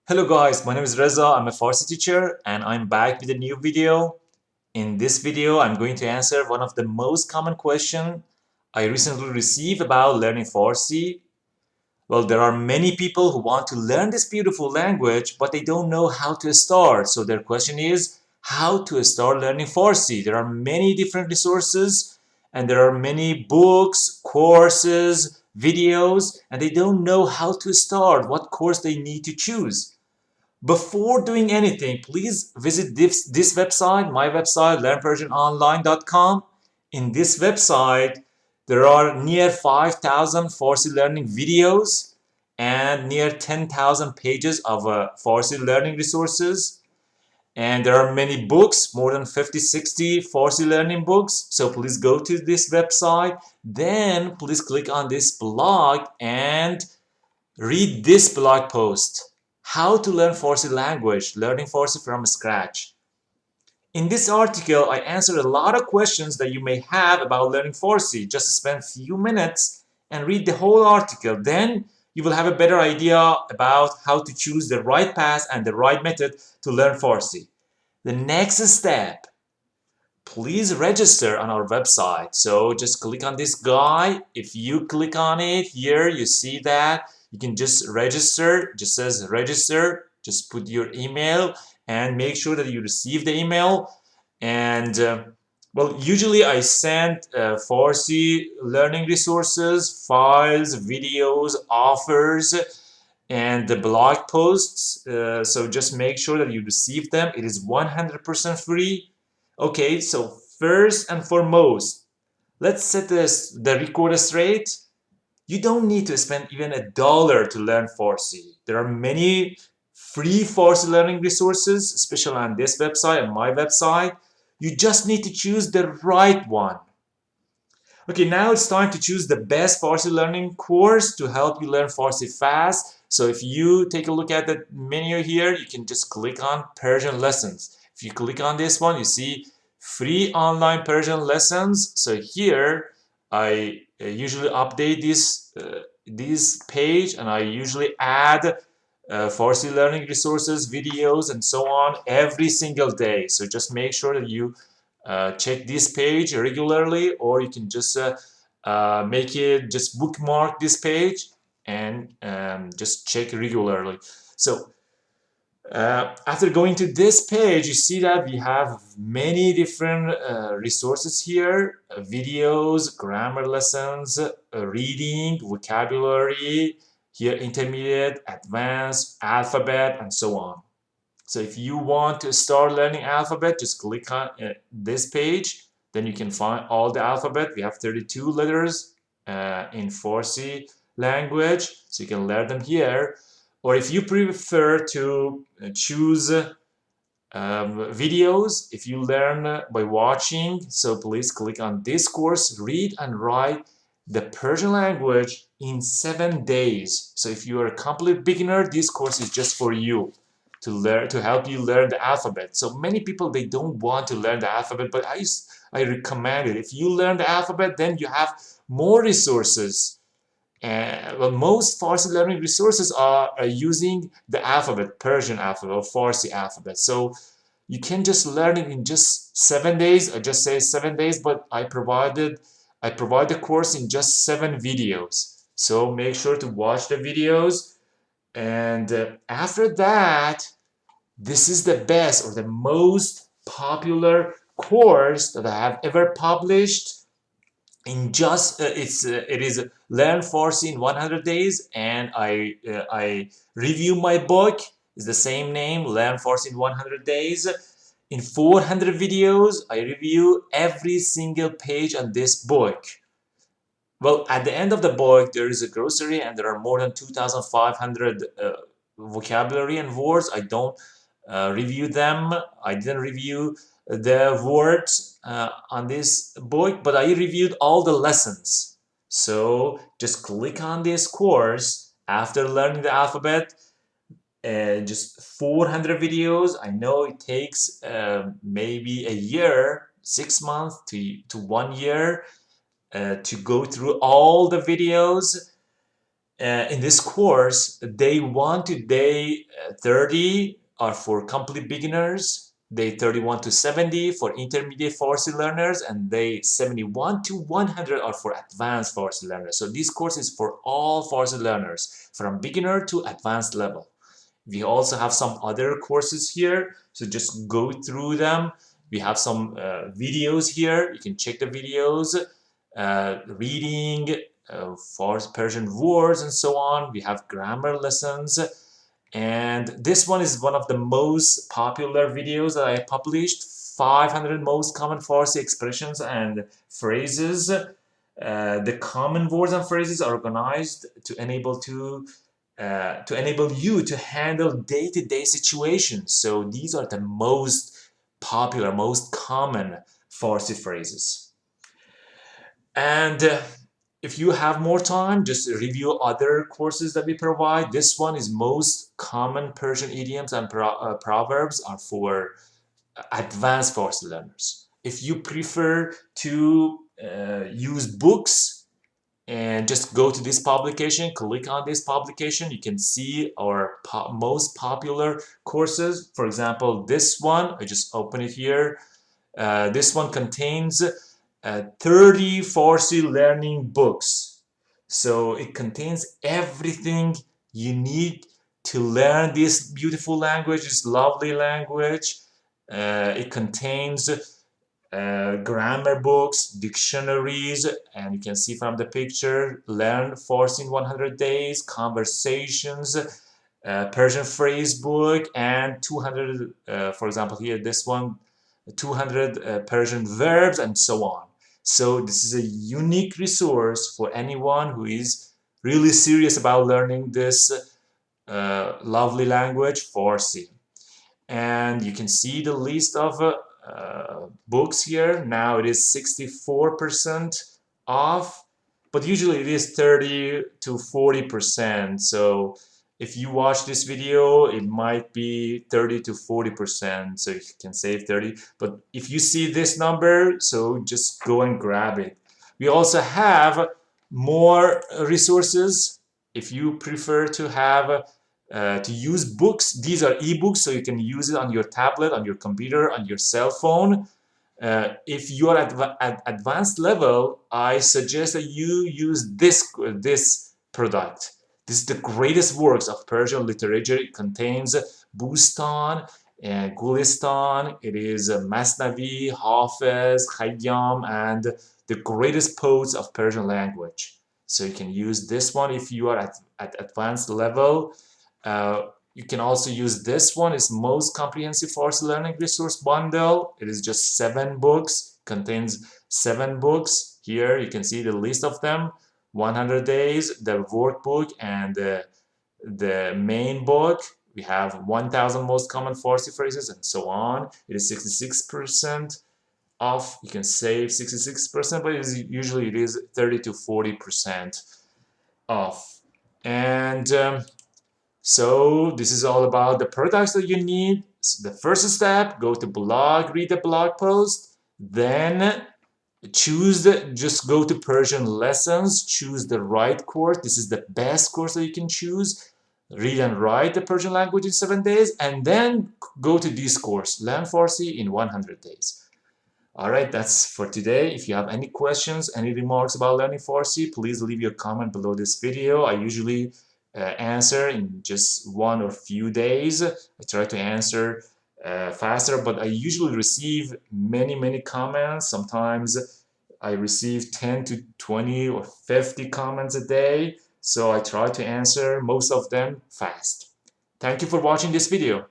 Hello guys, my name is Reza. I'm a Farsi teacher and I'm back with a new video. In this video, I'm going to answer one of the most common questions I recently received about learning Farsi. Well, there are many people who want to learn this beautiful language, but they don't know how to start. So their question is how to start learning Farsi. There are many different resources and there are many books, courses, videos, and they don't know how to start, what course they need to choose. Before doing anything, please visit this website, my website, learnpersianonline.com. In this website, there are near 5,000 Farsi learning videos and near 10,000 pages of Farsi learning resources. And there are many books, more than 50, 60 Farsi learning books. So please go to this website. Then please click on this blog and read this blog post. How to learn Farsi language, learning Farsi from scratch. In this article, I answered a lot of questions that you may have about learning Farsi. Just spend a few minutes and read the whole article. Then you will have a better idea about how to choose the right path and the right method to learn Farsi. The next step, please register on our website. So just click on this guy. If you click on it here, you see that you can just register. It just says register. Just put your email and make sure that you receive the email. And well, usually I send Farsi learning resources, files, videos, offers, and the blog posts. So just make sure that you receive them. It is 100% free. Okay, so first and foremost, let's set the record straight. You don't need to spend even $1 to learn Farsi. There are many free Farsi learning resources, especially on this website and my website. You just need to choose the right one. Okay, now it's time to choose the best Farsi learning course to help you learn Farsi fast. So if you take a look at the menu here, you can just click on Persian Lessons. If you click on this one, you see free online Persian lessons. So here, I usually update this page and I usually add Farsi learning resources, videos, and so on every single day. So just make sure that you check this page regularly, or you can just make it, just bookmark this page and just check regularly. So after going to this page, you see that we have many different resources here, videos, grammar lessons, reading, vocabulary, here intermediate, advanced, alphabet, and so on. So if you want to start learning alphabet, just click on this page. Then you can find all the alphabet. We have 32 letters in Farsi language, so you can learn them here. Or if you prefer to choose videos, if you learn by watching, so please click on this course, Read and Write the Persian Language in 7 days. So if you are a complete beginner, this course is just for you, to help you learn the alphabet. So many people, they don't want to learn the alphabet, but I recommend it. If you learn the alphabet, then you have more resources. Well, most Farsi learning resources are using the alphabet, Persian alphabet or Farsi alphabet. So you can just learn it in just 7 days. I just say 7 days, but I provide the course in just 7 videos. So make sure to watch the videos. And after that, this is the best or the most popular course that I have ever published. In just it is Learn Farsi in 100 days, and I review my book. It's the same name, Learn Farsi in 100 days. In 400 videos, I review every single page on this book. Well, at the end of the book, there is a glossary and there are more than 2,500 vocabulary and words. I don't review them. I didn't review the words on this book, but I reviewed all the lessons. So just click on this course after learning the alphabet. Just 400 videos. I know it takes maybe a year, 6 months to 1 year to go through all the videos. In this course, day 1 to day 30 are for complete beginners, day 31 to 70 for intermediate Farsi learners, and day 71 to 100 are for advanced Farsi learners. So this course is for all Farsi learners from beginner to advanced level. We also have some other courses here, so just go through them. We have some videos here. You can check the videos, reading, Farsi Persian words and so on. We have grammar lessons, and this one is one of the most popular videos that I published. 500 most common Farsi expressions and phrases. The common words and phrases are organized to enable you to handle day-to-day situations. So these are the most popular, most common Farsi phrases. And if you have more time, just review other courses that we provide. This one is most common Persian idioms and proverbs are for advanced Farsi learners. If you prefer to use books, and just go to this publication, click on this publication, you can see our most popular courses. For example, this one, I just open it here. This one contains 30 Farsi learning books. So it contains everything you need to learn this beautiful language, this lovely language. It contains grammar books, dictionaries, and you can see from the picture, learn Farsi in 100 days, conversations, Persian phrase book, and 200, for example here, this one, 200 Persian verbs, and so on. So this is a unique resource for anyone who is really serious about learning this lovely language, Farsi. And you can see the list of books here. Now it is 64% off, but usually it is 30 to 40%. So if you watch this video, it might be 30 to 40%, so you can save 30. But if you see this number, so just go and grab it. We also have more resources. If you prefer to have to use books, these are ebooks, so you can use it on your tablet, on your computer, on your cell phone. If you are at advanced level, I suggest that you use this product. This is the greatest works of Persian literature. It contains Bustan and Gulistan. It is Masnavi, Hafiz, Khayyam, and the greatest poets of Persian language. So you can use this one if you are at advanced level. You can also use this one. It's most comprehensive Farsi learning resource bundle. It is just 7 books, contains 7 books. Here you can see the list of them, 100 days, the workbook, and the main book. We have 1000 most common Farsi phrases and so on. It is 66% off. You can save 66%, but usually it is 30 to 40% off. And so this is all about the products that you need. So the first step, go to blog, read the blog post, then just go to Persian lessons, choose the right course. This is the best course that you can choose. Read and write the Persian language in 7 days, and then go to this course, Learn Farsi in 100 days. All right, that's for today. If you have any questions, any remarks about learning Farsi, please leave your comment below this video. I usually answer in just 1 or few days. I try to answer faster, but I usually receive many comments. Sometimes I receive 10 to 20 or 50 comments a day, so I try to answer most of them fast. Thank you for watching this video.